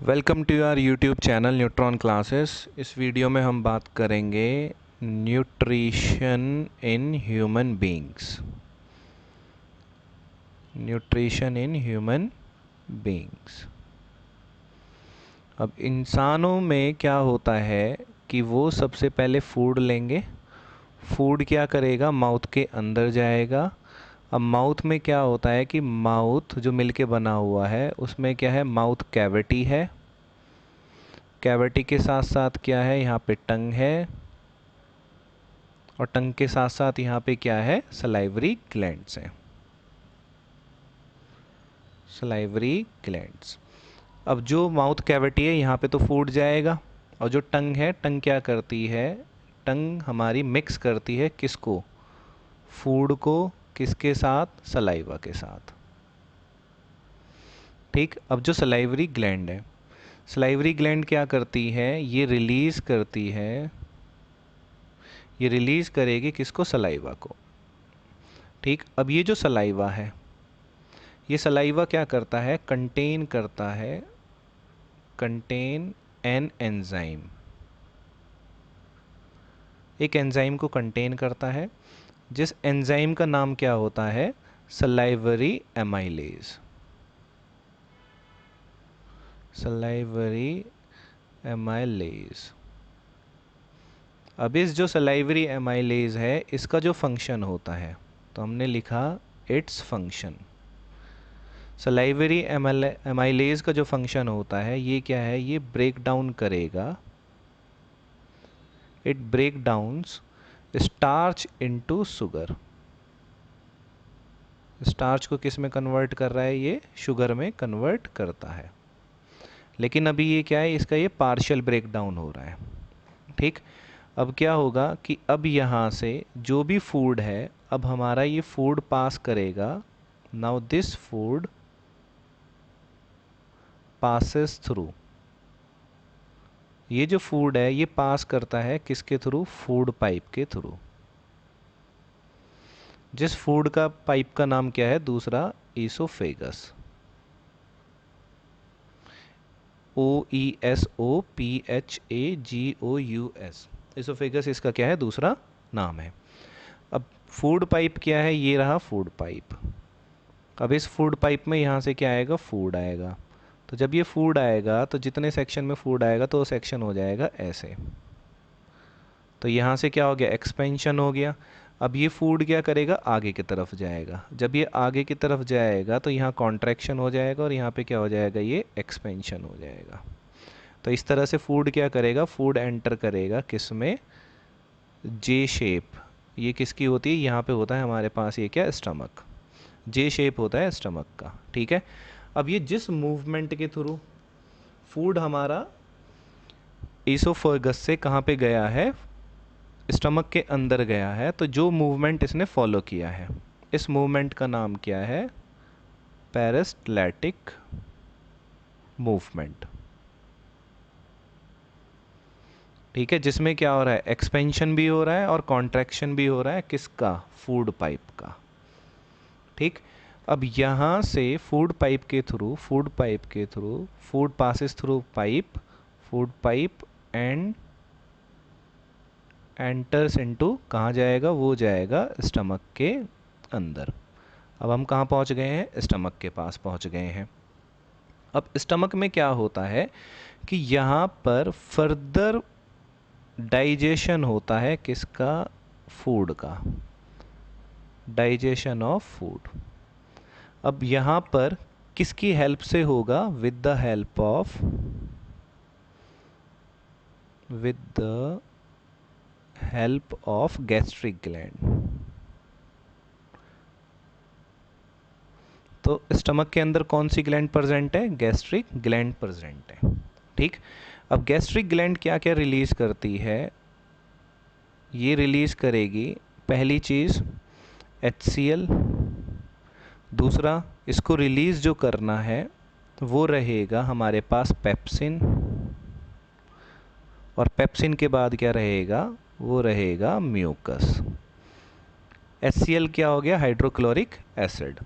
Welcome to your YouTube channel neutron classes. इस video में हम बात करेंगे nutrition in human beings. Nutrition in human beings. अब इंसानों में क्या होता है कि वो सबसे पहले फूड लेंगे। फूड क्या करेगा, माउथ के अंदर जाएगा। अब माउथ में क्या होता है कि माउथ जो मिलके बना हुआ है उसमें क्या है, माउथ कैविटी है। कैविटी के साथ साथ क्या है, यहाँ पे टंग है, और टंग के साथ साथ यहाँ पे क्या है, सलाइवरी ग्लैंड्स हैं। Salivary glands. अब जो माउथ कैविटी है यहाँ पे तो फूड जाएगा, और जो टंग है, टंग क्या करती है, टंग हमारी मिक्स करती है किसको, फूड को, किसके साथ, सलाइवा के साथ। ठीक। अब जो सलाइवरी ग्लैंड है, सलाइवरी ग्लैंड क्या करती है, ये रिलीज करती है, ये रिलीज करेगी किसको, सलाइवा को। ठीक। अब ये जो सलाइवा है, ये सलाइवा क्या करता है, कंटेन करता है, कंटेन एन एंजाइम। एक एंजाइम को कंटेन करता है, जिस एंजाइम का नाम क्या होता है, सलाइवरी एमाइलेज। Salivary amylase. अब इस जो सलाइवरी एमाइलेज है, इसका जो फंक्शन होता है, तो हमने लिखा इट्स फंक्शन। सलाइवरी एमाइलेज का जो फंक्शन होता है, ये क्या है, ये ब्रेक डाउन करेगा, it break downs starch into sugar. Starch को किस में कन्वर्ट कर रहा है, ये शुगर में कन्वर्ट करता है। लेकिन अभी ये क्या है, इसका ये पार्शियल ब्रेक डाउन हो रहा है। ठीक। अब क्या होगा कि अब यहाँ से जो भी फूड है, अब हमारा ये फूड पास करेगा। Now this food passes through. ये जो फूड है ये पास करता है किसके थ्रू, फूड पाइप के थ्रू। जिस फूड का पाइप का नाम क्या है, दूसरा ईसोफेगस। OESOPHAGOUS। ईसोफेगस इसका क्या है, दूसरा नाम है। अब फूड पाइप क्या है, ये रहा फूड पाइप। अब इस फूड पाइप में यहाँ से क्या आएगा, फूड आएगा। तो जब ये फूड आएगा तो जितने सेक्शन में फूड आएगा तो वो सेक्शन हो जाएगा ऐसे। तो यहाँ से क्या हो गया, एक्सपेंशन हो गया। अब ये फूड क्या करेगा, आगे की तरफ जाएगा। जब ये आगे की तरफ जाएगा तो यहाँ कॉन्ट्रैक्शन हो जाएगा, और यहाँ पे क्या हो जाएगा, ये एक्सपेंशन हो जाएगा। तो इस तरह से फूड क्या करेगा, फूड एंटर करेगा किस में, जे शेप। ये किसकी होती है, यहाँ पे होता है हमारे पास ये क्या, स्टमक। जे शेप होता है स्टमक का। ठीक है। अब ये जिस मूवमेंट के थ्रू फूड हमारा ईसोफेगस से कहाँ पे गया है, स्टमक के अंदर गया है, तो जो मूवमेंट इसने फॉलो किया है, इस मूवमेंट का नाम क्या है, पेरिस्टैल्टिक मूवमेंट। ठीक है। जिसमें क्या हो रहा है, एक्सपेंशन भी हो रहा है और कॉन्ट्रैक्शन भी हो रहा है, किसका, फूड पाइप का। ठीक। अब यहाँ से फूड पाइप के थ्रू, फूड पाइप के through, food passes through pipe, food pipe and enters into, कहाँ जाएगा, वो जाएगा स्टमक के अंदर। अब हम कहाँ पहुँच गए हैं, स्टमक के पास पहुँच गए हैं। अब स्टमक में क्या होता है कि यहाँ पर फर्दर डाइजेशन होता है किसका, फूड का, डाइजेशन ऑफ फूड। अब यहाँ पर किसकी हेल्प से होगा, with the help of, with the help of gastric gland. तो स्टमक के अंदर कौन सी ग्लैंड प्रेजेंट है, गैस्ट्रिक ग्लैंड प्रेजेंट है। ठीक। अब गैस्ट्रिक ग्लैंड क्या क्या रिलीज करती है, ये रिलीज करेगी, पहली चीज़ HCl। दूसरा, इसको रिलीज जो करना है वो रहेगा हमारे पास पेप्सिन, और पेप्सिन के बाद क्या रहेगा, वो रहेगा म्यूकस। HCl क्या हो गया, हाइड्रोक्लोरिक एसिड।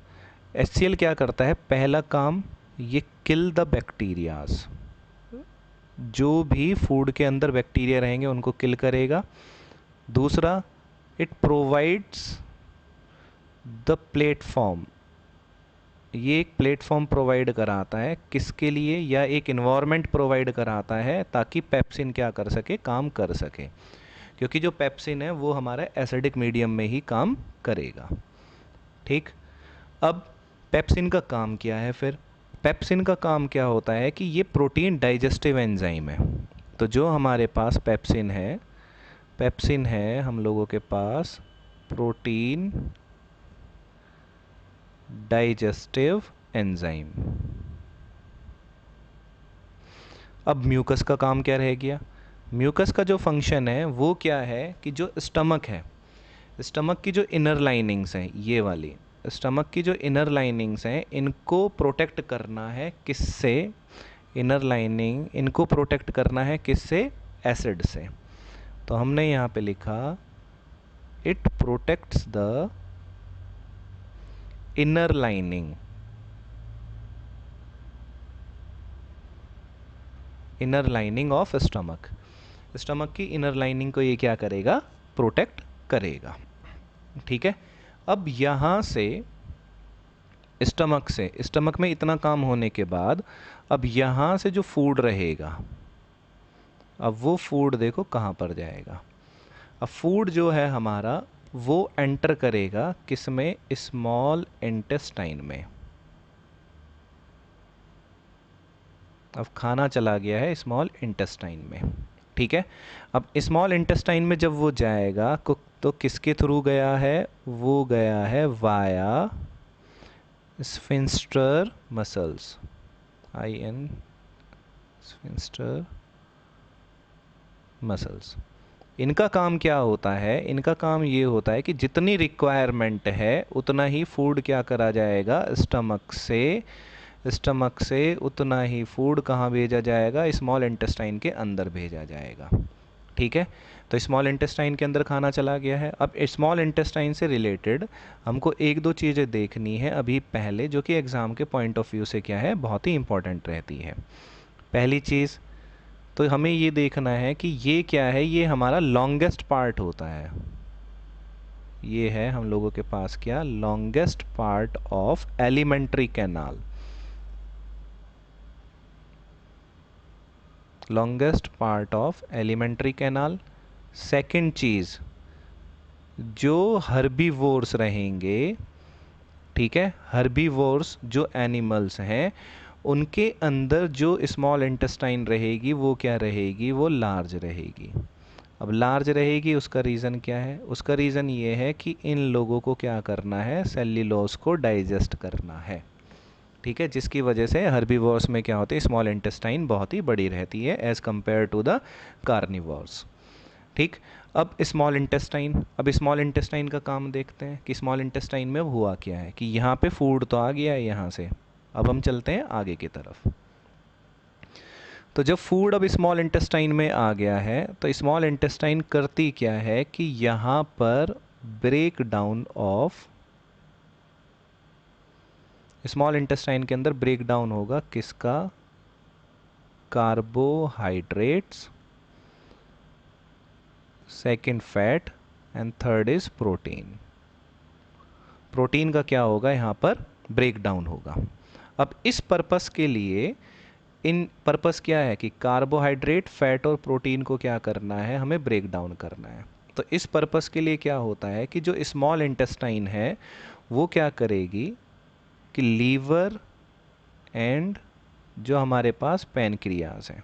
HCl क्या करता है, पहला काम, ये किल द बैक्टीरियाज। जो भी फूड के अंदर बैक्टीरिया रहेंगे उनको किल करेगा। दूसरा, इट प्रोवाइड्स द प्लेटफॉर्म, ये एक प्लेटफॉर्म प्रोवाइड कराता है किसके लिए, या एक इन्वायरमेंट प्रोवाइड कराता है ताकि पेप्सिन क्या कर सके, काम कर सके, क्योंकि जो पेप्सिन है वो हमारा एसिडिक मीडियम में ही काम करेगा। ठीक, अब पेप्सिन का काम क्या है फिर? पेप्सिन का काम क्या होता है कि ये प्रोटीन डाइजेस्टिव एंजाइम है। तो जो हमारे पास पेप्सिन है हम लोगों के पास प्रोटीन डाइजेस्टिव एंजाइम। अब म्यूकस का काम क्या रह गया? म्यूकस का जो फंक्शन है वो क्या है कि जो स्टमक है, स्टमक की जो इनर लाइनिंग्स हैं, ये वाली स्टमक की जो इनर लाइनिंग्स हैं, इनको प्रोटेक्ट करना है किससे? इनर लाइनिंग इनको प्रोटेक्ट करना है किससे? एसिड से। तो हमने यहाँ पे लिखा it protects the inner lining, inner lining of stomach. Stomach की इनर लाइनिंग को ये क्या करेगा? प्रोटेक्ट करेगा। ठीक है, अब यहाँ से स्टमक में इतना काम होने के बाद अब यहाँ से जो फूड रहेगा, अब वो फूड देखो कहाँ पर जाएगा। अब फूड जो है हमारा वो एंटर करेगा किस में? स्मॉल इंटेस्टाइन में। अब खाना चला गया है स्मॉल इंटेस्टाइन में। ठीक है, अब स्मॉल इंटेस्टाइन में जब वो जाएगा तो किसके थ्रू गया है? वो गया है via sphincter muscles, IN sphincter muscles. इनका काम क्या होता है? इनका काम ये होता है कि जितनी रिक्वायरमेंट है उतना ही फूड क्या करा जाएगा स्टमक से उतना ही फूड कहाँ भेजा जाएगा? स्मॉल इंटेस्टाइन के अंदर भेजा जाएगा। ठीक है, तो स्मॉल इंटेस्टाइन के अंदर खाना चला गया है। अब स्मॉल इंटेस्टाइन से रिलेटेड हमको एक दो चीज़ें देखनी है अभी पहले, जो कि एग्ज़ाम के पॉइंट ऑफ व्यू से क्या है, बहुत ही इंपॉर्टेंट रहती है। पहली चीज़ तो हमें ये देखना है कि ये क्या है, ये हमारा लॉन्गेस्ट पार्ट होता है। ये है हम लोगों के पास क्या? Longest part of alimentary canal, longest part of alimentary canal. Second चीज़, जो हर्बीवोर्स रहेंगे, ठीक है, हर्बीवोर्स जो एनिमल्स हैं उनके अंदर जो स्मॉल इंटेस्टाइन रहेगी वो क्या रहेगी? वो लार्ज रहेगी। अब लार्ज रहेगी उसका रीज़न क्या है? उसका रीज़न ये है कि इन लोगों को क्या करना है? सेल्यूलोज को डाइजेस्ट करना है। ठीक है, जिसकी वजह से हर्बीवोर्स में क्या होता है? स्मॉल इंटेस्टाइन बहुत ही बड़ी रहती है as compare to the carnivores. ठीक, अब स्मॉल इंटेस्टाइन का काम देखते हैं कि स्मॉल इंटेस्टाइन में हुआ क्या है कि यहाँ पे फूड तो आ गया है यहाँ से। अब हम चलते हैं आगे की तरफ। तो जब फूड अब स्मॉल इंटेस्टाइन में आ गया है तो स्मॉल इंटेस्टाइन करती क्या है कि यहाँ पर break down of, small intestine के अंदर ब्रेक डाउन होगा किसका? Carbohydrates, second fat and third is protein. Protein का क्या होगा? यहाँ पर ब्रेक डाउन होगा। अब इस पर्पस के लिए इन पर्पस क्या है कि कार्बोहाइड्रेट, फैट और प्रोटीन को क्या करना है? हमें ब्रेक डाउन करना है। तो इस पर्पस के लिए क्या होता है कि जो स्मॉल इंटेस्टाइन है वो क्या करेगी कि लीवर एंड जो हमारे पास पैनक्रियाज हैं,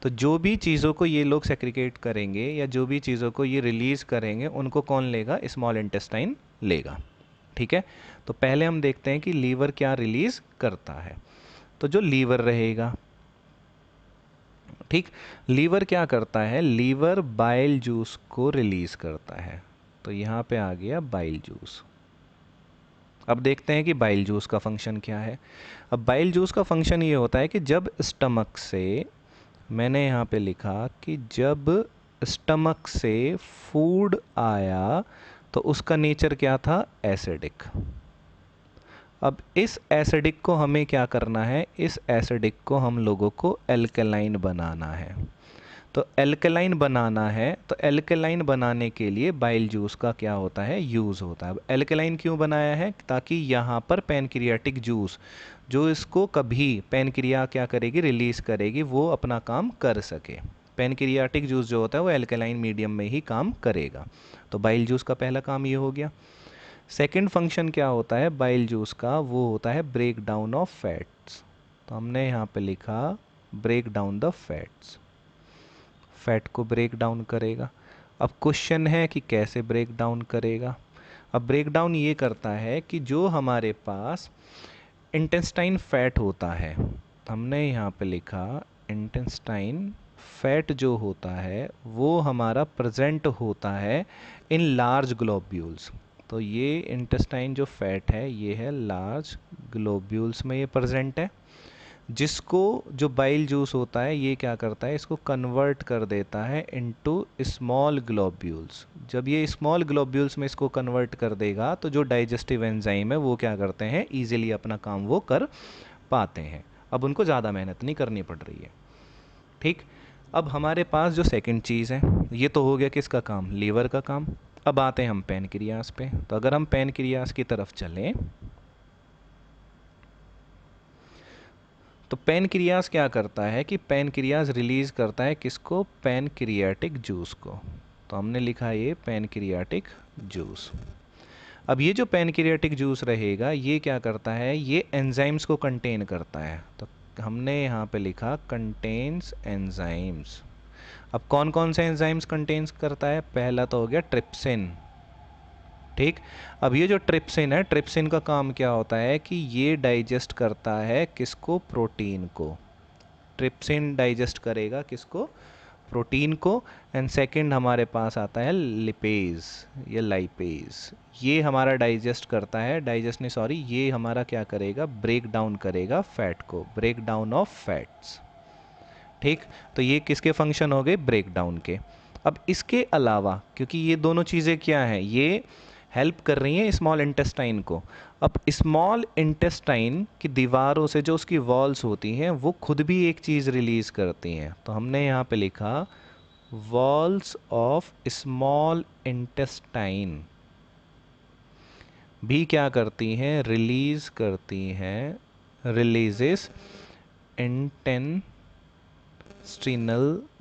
तो जो भी चीज़ों को ये लोग सेक्रिकेट करेंगे या जो भी चीज़ों को ये रिलीज़ करेंगे उनको कौन लेगा? स्मॉल इंटेस्टाइन लेगा। ठीक है, तो पहले हम देखते हैं कि लीवर क्या रिलीज़ करता है। तो जो लीवर रहेगा, ठीक, लीवर क्या करता है? लीवर बाइल जूस को रिलीज़ करता है। तो यहाँ पे आ गया बाइल जूस। अब देखते हैं कि बाइल जूस का फंक्शन क्या है। अब बाइल जूस का फंक्शन ये होता है कि जब स्टमक से, मैंने यहाँ पे लिखा कि जब स्टमक से फूड आया तो उसका नेचर क्या था? एसिडिक। अब इस एसिडिक को हमें क्या करना है, इस एसिडिक को हम लोगों को एल्कलाइन बनाना है। तो एल्कलाइन बनाना है, तो एल्कलाइन बनाने के लिए बाइल जूस का क्या होता है, यूज़ होता है। अब एल्कलाइन क्यों बनाया है, ताकि यहाँ पर पैनक्रियाटिक जूस जो इसको कभी पैनक्रिया क्या करेगी, रिलीज़ करेगी, वो अपना काम कर सके। पैनक्रियाटिक जूस जो होता है वो एल्कलाइन मीडियम में ही काम करेगा। तो बाइल जूस का पहला काम ये हो गया। सेकंड फंक्शन क्या होता है बाइल जूस का, वो होता है ब्रेक डाउन ऑफ फैट्स। तो हमने यहाँ पे लिखा break down the fats, fat को ब्रेक डाउन करेगा। अब क्वेश्चन है कि कैसे ब्रेक डाउन करेगा। अब ब्रेक डाउन ये करता है कि जो हमारे पास इंटेस्टाइन फैट होता है, हमने यहाँ पे लिखा इंटेस्टाइन फैट जो होता है वो हमारा प्रेजेंट होता है इन लार्ज ग्लोब्यूल्स। तो ये इंटेस्टाइन जो फैट है ये है लार्ज ग्लोब्यूल्स में ये प्रेजेंट है, जिसको जो बाइल जूस होता है ये क्या करता है, इसको कन्वर्ट कर देता है इनटू स्मॉल ग्लोब्यूल्स। जब ये स्मॉल ग्लोब्यूल्स में इसको कन्वर्ट कर देगा तो जो डाइजेस्टिव एंजाइम है वो क्या करते हैं, इजीली अपना काम वो कर पाते हैं। अब उनको ज़्यादा मेहनत नहीं करनी पड़ रही है। ठीक, अब हमारे पास जो सेकंड चीज़ है, ये तो हो गया किसका काम, लीवर का काम। अब आते हैं हम पैनक्रियास पे। तो अगर हम पैनक्रियास की तरफ चलें तो पैनक्रियास क्या करता है कि पैनक्रियास रिलीज़ करता है किसको, पैनक्रियाटिक जूस को। तो हमने लिखा ये पैनक्रियाटिक जूस। अब ये जो पैनक्रियाटिक जूस रहेगा ये क्या करता है, ये एंजाइम्स को कंटेन करता है। तो हमने यहाँ पे लिखा कंटेन्स एंजाइम्स। अब कौन कौन से एंजाइम्स कंटेन्स करता है, पहला तो हो गया ट्रिप्सिन। ठीक, अब ये जो ट्रिप्सिन है, ट्रिप्सिन का काम क्या होता है कि ये डाइजेस्ट करता है किसको, प्रोटीन को। ट्रिप्सिन डाइजेस्ट करेगा किसको, प्रोटीन को। एंड सेकंड हमारे पास आता है लिपेज या लाइपेज, ये हमारा डाइजेस्ट करता है, डाइजेस्ट नहीं सॉरी, ये हमारा क्या करेगा, ब्रेक डाउन करेगा फैट को, ब्रेक डाउन ऑफ फैट्स। ठीक, तो ये किसके फंक्शन हो गए, ब्रेक डाउन के। अब इसके अलावा क्योंकि ये दोनों चीज़ें क्या हैं, ये हेल्प कर रही हैं स्मॉल इंटेस्टाइन को। अब स्मॉल इंटेस्टाइन की दीवारों से जो उसकी वॉल्स होती हैं वो खुद भी एक चीज़ रिलीज़ करती हैं। तो हमने यहाँ पे लिखा वॉल्स ऑफ स्मॉल इंटेस्टाइन भी क्या करती हैं, रिलीज़ करती हैं, रिलीजेस इंटेस्टिनल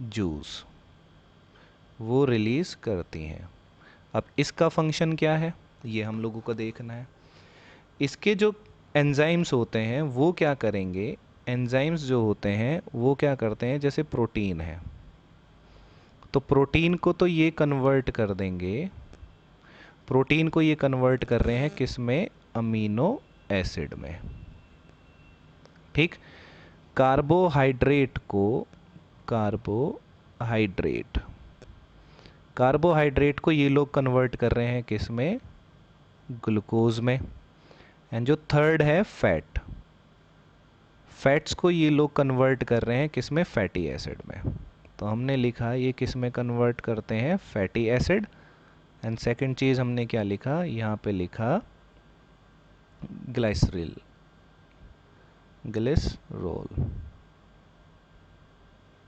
जूस, वो रिलीज़ करती हैं। अब इसका फंक्शन क्या है ये हम लोगों को देखना है। इसके जो एंजाइम्स होते हैं वो क्या करेंगे, एंजाइम्स जो होते हैं वो क्या करते हैं, जैसे प्रोटीन है तो प्रोटीन को तो ये कन्वर्ट कर देंगे, प्रोटीन को ये कन्वर्ट कर रहे हैं किस में, अमीनो एसिड में। ठीक, कार्बोहाइड्रेट को, कार्बोहाइड्रेट, कार्बोहाइड्रेट को ये लोग कन्वर्ट कर रहे हैं किस में, ग्लूकोज में। एंड जो थर्ड है फैट, फैट्स को ये लोग कन्वर्ट कर रहे हैं किस में, फैटी एसिड में। तो हमने लिखा ये किस में कन्वर्ट करते हैं, फैटी एसिड। एंड सेकंड चीज़ हमने क्या लिखा, यहाँ पे लिखा ग्लाइसरिल, ग्लिसरोल।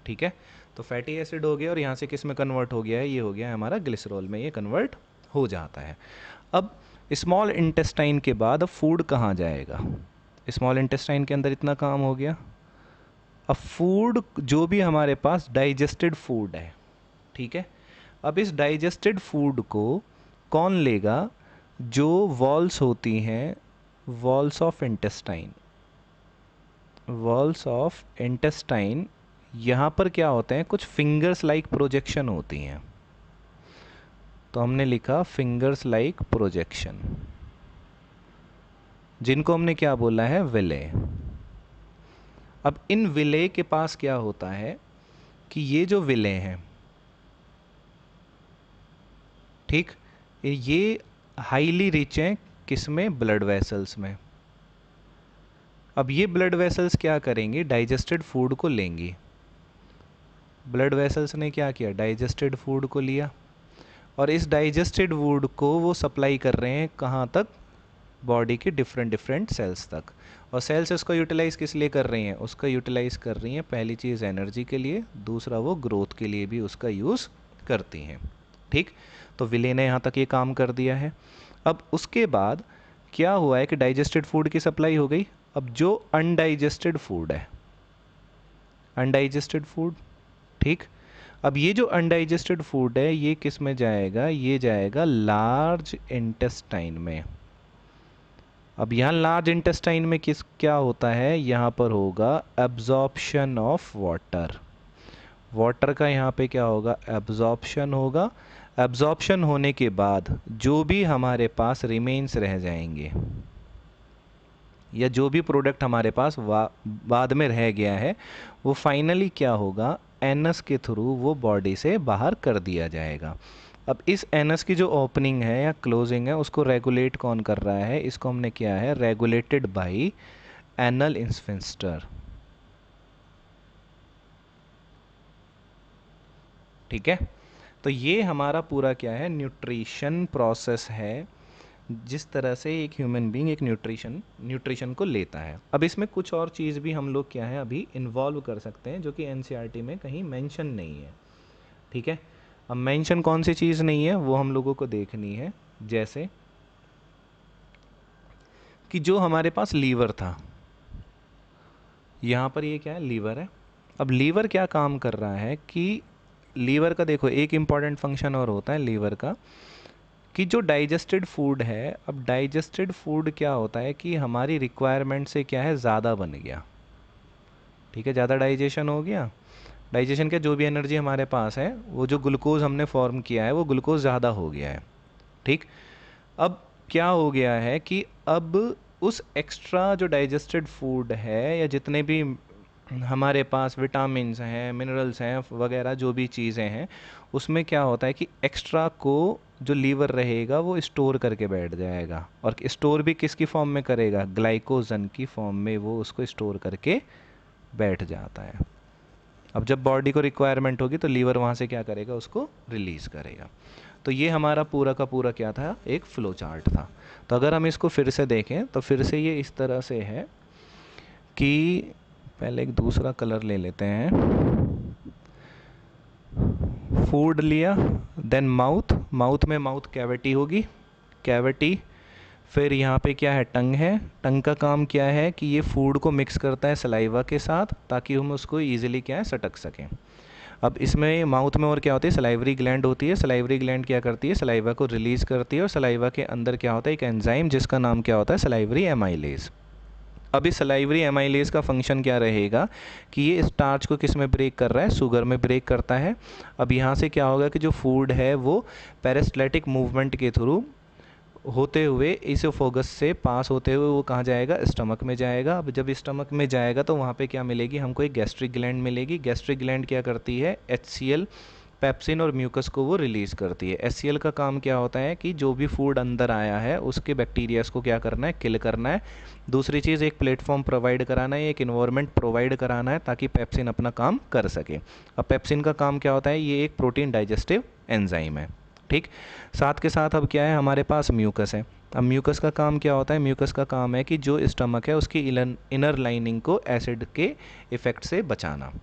ठीक है, तो फैटी एसिड हो गया और यहाँ से किस में कन्वर्ट हो गया है, ये हो गया है हमारा ग्लिसरॉल में, ये कन्वर्ट हो जाता है। अब स्मॉल इंटेस्टाइन के बाद अब फूड कहाँ जाएगा, स्मॉल इंटेस्टाइन के अंदर इतना काम हो गया। अब फूड जो भी हमारे पास डाइजेस्टेड फूड है, ठीक है, अब इस डाइजेस्टेड फूड को कौन लेगा, जो वॉल्स होती हैं, walls of intestine, walls of intestine, यहाँ पर क्या होते हैं, कुछ फिंगर्स लाइक प्रोजेक्शन होती हैं। तो हमने लिखा फिंगर्स लाइक प्रोजेक्शन, जिनको हमने क्या बोला है, विले। अब इन विले के पास क्या होता है कि ये जो विले हैं, ठीक, ये हाईली रिच हैं किस में, ब्लड वेसल्स में। अब ये ब्लड वेसल्स क्या करेंगे, डाइजेस्टेड फूड को लेंगी। ब्लड वेसल्स ने क्या किया, डाइजेस्टेड फूड को लिया और इस डाइजेस्टेड फूड को वो सप्लाई कर रहे हैं कहाँ तक, बॉडी की डिफरेंट डिफरेंट सेल्स तक। और सेल्स इसको यूटिलाइज किस लिए कर रही हैं? उसका यूटिलाइज कर रही हैं पहली चीज़ एनर्जी के लिए, दूसरा वो ग्रोथ के लिए भी उसका यूज़ करती हैं। ठीक, तो विले ने यहाँ तक ये काम कर दिया है। अब उसके बाद क्या हुआ है कि डाइजेस्टेड फूड की सप्लाई हो गई। अब जो अनडाइजेस्टेड फूड है, अनडाइजेस्टेड फूड, ठीक, अब ये जो अनडाइजेस्टेड फूड है ये किस में जाएगा? ये जाएगा लार्ज इंटेस्टाइन में। अब यहाँ लार्ज इंटेस्टाइन में किस क्या होता है? यहाँ पर होगा एब्जॉर्प्शन ऑफ वाटर। वाटर का यहाँ पे क्या होगा? एब्जॉर्प्शन होगा। एब्जॉर्प्शन होने के बाद जो भी हमारे पास रिमेन्स रह जाएंगे, या जो भी प्रोडक्ट हमारे पास बाद में रह गया है, वो फाइनली क्या होगा? एनस के थ्रू वो बॉडी से बाहर कर दिया जाएगा। अब इस एनस की जो ओपनिंग है या क्लोजिंग है उसको रेगुलेट कौन कर रहा है? इसको हमने किया है रेगुलेटेड बाय एनल स्फिंक्टर। ठीक है, तो ये हमारा पूरा क्या है? न्यूट्रिशन प्रोसेस है, जिस तरह से एक ह्यूमन बीइंग एक न्यूट्रिशन को लेता है। अब इसमें कुछ और चीज़ भी हम लोग क्या है अभी इन्वॉल्व कर सकते हैं जो कि एनसीईआरटी में कहीं मेंशन नहीं है। ठीक है, अब मेंशन कौन सी चीज़ नहीं है वो हम लोगों को देखनी है। जैसे कि जो हमारे पास लीवर था, यहाँ पर ये क्या है? लीवर है। अब लीवर क्या काम कर रहा है कि लीवर का देखो एक इम्पॉर्टेंट फंक्शन और होता है लीवर का, कि जो डाइजेस्टेड फूड है, अब डाइजेस्टेड फूड क्या होता है कि हमारी रिक्वायरमेंट से क्या है? ज़्यादा बन गया। ठीक है, ज़्यादा डाइजेशन हो गया। डाइजेशन का जो भी एनर्जी हमारे पास है, वो जो ग्लूकोज हमने फॉर्म किया है वो ग्लूकोज ज़्यादा हो गया है। ठीक, अब क्या हो गया है कि अब उस एक्स्ट्रा जो डाइजेस्टेड फूड है या जितने भी हमारे पास विटामिन्स हैं, मिनरल्स हैं वगैरह जो भी चीज़ें हैं, उसमें क्या होता है कि एक्स्ट्रा को जो लीवर रहेगा वो स्टोर करके बैठ जाएगा। और स्टोर भी किसकी फॉर्म में करेगा? ग्लाइकोजन की फॉर्म में वो उसको स्टोर करके बैठ जाता है। अब जब बॉडी को रिक्वायरमेंट होगी तो लीवर वहाँ से क्या करेगा? उसको रिलीज़ करेगा। तो ये हमारा पूरा का पूरा क्या था? एक फ्लो चार्ट था। तो अगर हम इसको फिर से देखें तो फिर से ये इस तरह से है कि पहले एक दूसरा कलर ले लेते हैं। फूड लिया, देन माउथ, माउथ में माउथ कैविटी होगी, कैविटी, फिर यहाँ पे क्या है? टंग है। टंग का काम क्या है कि ये फूड को मिक्स करता है सलाइवा के साथ ताकि हम उसको ईजिली क्या है? सटक सकें। अब इसमें माउथ में और क्या होती है? सलाइवरी ग्लैंड होती है। सलाइवरी ग्लैंड क्या करती है? सलाइवा को रिलीज़ करती है। और सलाइवा के अंदर क्या होता है? एक एंजाइम जिसका नाम क्या होता है? Salivary amylase. अब इस सलाइवरी एमाइलेज का फंक्शन क्या रहेगा कि ये स्टार्च को किस में ब्रेक कर रहा है? शुगर में ब्रेक करता है। अब यहाँ से क्या होगा कि जो फूड है वो पेरिस्टैल्टिक मूवमेंट के थ्रू होते हुए इसोफोगस से पास होते हुए वो कहाँ जाएगा? स्टमक में जाएगा। अब जब स्टमक में जाएगा तो वहाँ पे क्या मिलेगी हमको? एक गैस्ट्रिक ग्लैंड मिलेगी। गैस्ट्रिक ग्लैंड क्या करती है? HCl, पेप्सिन और म्यूकस को वो रिलीज़ करती है। HCl का काम क्या होता है कि जो भी फूड अंदर आया है उसके बैक्टीरियाज को क्या करना है? किल करना है। दूसरी चीज़ एक प्लेटफॉर्म प्रोवाइड कराना है, एक इन्वायरमेंट प्रोवाइड कराना है ताकि पेप्सिन अपना काम कर सके। अब पेप्सिन का काम क्या होता है? ये एक प्रोटीन डाइजेस्टिव एंजाइम है। ठीक, साथ के साथ अब क्या है? हमारे पास म्यूकस है। अब म्यूकस का काम क्या होता है? म्यूकस का काम है कि जो स्टमक है उसकी इनर लाइनिंग को एसिड के इफ़ेक्ट से बचाना।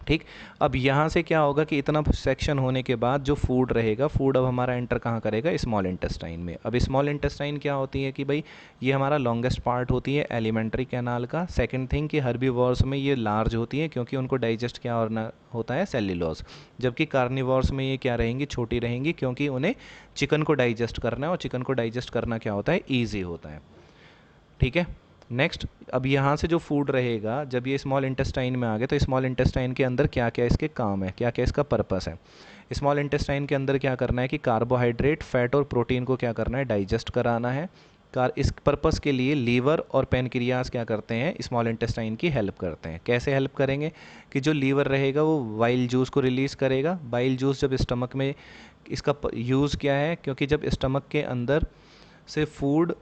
ठीक, अब यहाँ से क्या होगा कि इतना सेक्शन होने के बाद जो फूड रहेगा, फूड अब हमारा एंटर कहाँ करेगा? स्मॉल इंटेस्टाइन में। अब स्मॉल इंटेस्टाइन क्या होती है कि भाई ये हमारा लॉन्गेस्ट पार्ट होती है एलिमेंट्री कैनाल का। सेकंड थिंग कि हर्बीवोर्स में ये लार्ज होती है क्योंकि उनको डाइजेस्ट क्या होता है? सेल्यूलोज। जबकि कार्निवोर्स में ये क्या रहेंगी? छोटी रहेंगी क्योंकि उन्हें चिकन को डाइजेस्ट करना है और चिकन को डाइजेस्ट करना क्या होता है? ईजी होता है। ठीक है, नेक्स्ट, अब यहाँ से जो फूड रहेगा जब ये स्मॉल इंटेस्टाइन में आ गए तो स्मॉल इंटेस्टाइन के अंदर क्या क्या इसके काम है, क्या क्या इसका पर्पस है? स्मॉल इंटेस्टाइन के अंदर क्या करना है कि कार्बोहाइड्रेट, फैट और प्रोटीन को क्या करना है? डाइजेस्ट कराना है। इस पर्पस के लिए लीवर और पेनक्रियाज क्या करते हैं? स्मॉल इंटेस्टाइन की हेल्प करते हैं। कैसे हेल्प करेंगे? कि जो लीवर रहेगा वो बाइल जूस को रिलीज़ करेगा। बाइल जूस जब स्टमक में, इसका यूज़ क्या है? क्योंकि जब स्टमक के अंदर से फूड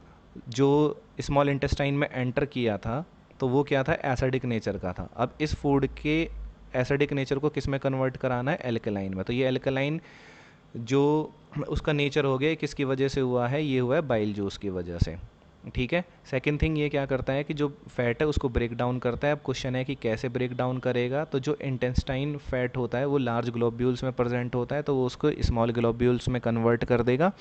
जो स्मॉल इंटेस्टाइन में एंटर किया था तो वो क्या था? एसिडिक नेचर का था। अब इस फूड के एसिडिक नेचर को किस में कन्वर्ट कराना है? एल्कलाइन में। तो ये एल्कलाइन जो उसका नेचर हो गया किसकी वजह से हुआ है? ये हुआ है बाइल जूस की वजह से। ठीक है। सेकंड थिंग ये क्या करता है कि जो फैट है उसको ब्रेक डाउन करता है। अब क्वेश्चन है कि कैसे ब्रेक डाउन करेगा, तो जो इंटेस्टाइन फैट होता है वो लार्ज ग्लोब्यूल्स में प्रेजेंट होता है, तो वो उसको स्मॉल ग्लोब्यूल्स में कन्वर्ट कर देगा।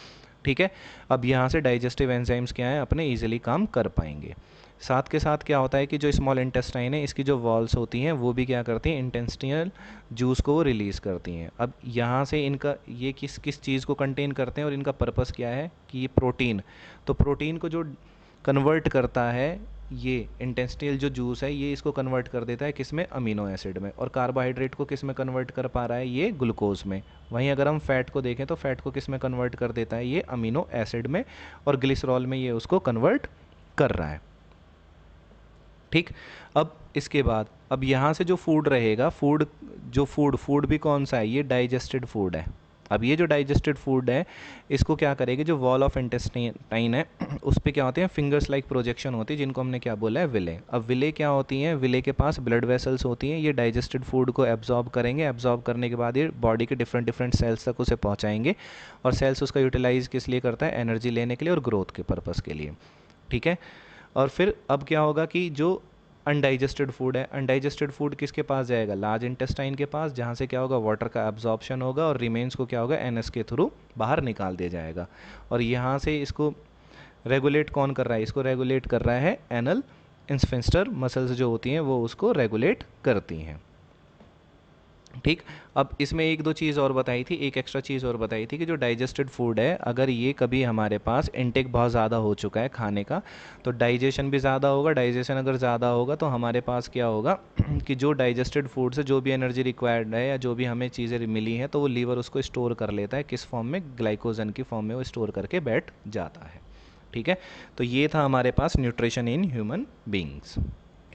ठीक है। अब यहाँ से डाइजेस्टिव एंजाइम्स क्या है अपने ईजिली काम कर पाएंगे। साथ के साथ क्या होता है कि जो स्मॉल इंटेस्टाइन है इसकी जो वॉल्स होती हैं वो भी क्या करती हैं, इंटेस्टिनल जूस को वो रिलीज़ करती हैं। अब यहाँ से इनका ये किस किस चीज़ को कंटेन करते हैं और इनका पर्पस क्या है कि ये प्रोटीन, तो प्रोटीन को जो कन्वर्ट करता है ये इंटेस्टिनल जो जूस है ये इसको कन्वर्ट कर देता है किस में, अमीनो एसिड में। और कार्बोहाइड्रेट को किस में कन्वर्ट कर पा रहा है, ये ग्लूकोज में। वहीं अगर हम फैट को देखें तो फैट को किस में कन्वर्ट कर देता है, ये अमीनो एसिड में, और ग्लिसरॉल में ये उसको कन्वर्ट कर रहा है। ठीक। अब इसके बाद अब यहाँ से जो फूड रहेगा, फूड भी कौन सा है, ये डाइजेस्टेड फूड है। अब ये जो डाइजेस्टेड फूड है इसको क्या करेगी, जो वॉल ऑफ इंटेस्टाइन है उस पर क्या होते हैं, फिंगर्स लाइक प्रोजेक्शन होती है जिनको हमने क्या बोला है, विले। अब विले क्या होती हैं, विले के पास ब्लड वेसल्स होती हैं, ये डाइजेस्टेड फूड को एब्जॉर्ब करेंगे। एब्जॉर्ब करने के बाद ये बॉडी के डिफरेंट डिफरेंट सेल्स तक उसे पहुँचाएंगे, और सेल्स उसका यूटिलाइज किस लिए करता है, एनर्जी लेने के लिए और ग्रोथ के पर्पज़ के लिए। ठीक है। और फिर अब क्या होगा कि जो अनडाइजेस्टेड फूड है, अनडाइजेस्टेड फूड किसके पास जाएगा, लार्ज इंटेस्टाइन के पास, जहाँ से क्या होगा, वाटर का एब्जॉर्प्शन होगा और रिमेन्स को क्या होगा, एनएस के थ्रू बाहर निकाल दिया जाएगा। और यहाँ से इसको रेगुलेट कौन कर रहा है, इसको रेगुलेट कर रहा है एनल स्फिंक्टर मसल्स जो होती हैं वो उसको रेगुलेट करती हैं। ठीक। अब इसमें एक दो चीज़ और बताई थी, एक एक्स्ट्रा चीज़ और बताई थी कि जो डाइजेस्टेड फूड है अगर ये कभी हमारे पास इनटेक बहुत ज़्यादा हो चुका है खाने का, तो डाइजेशन भी ज़्यादा होगा। डाइजेशन अगर ज़्यादा होगा तो हमारे पास क्या होगा कि जो डाइजेस्टेड फूड से जो भी एनर्जी रिक्वायर्ड है या जो भी हमें चीज़ें मिली हैं तो वो लीवर उसको स्टोर कर लेता है, किस फॉर्म में, ग्लाइकोजन की फॉर्म में वो स्टोर करके बैठ जाता है। ठीक है। तो ये था हमारे पास न्यूट्रिशन इन ह्यूमन बींग्स।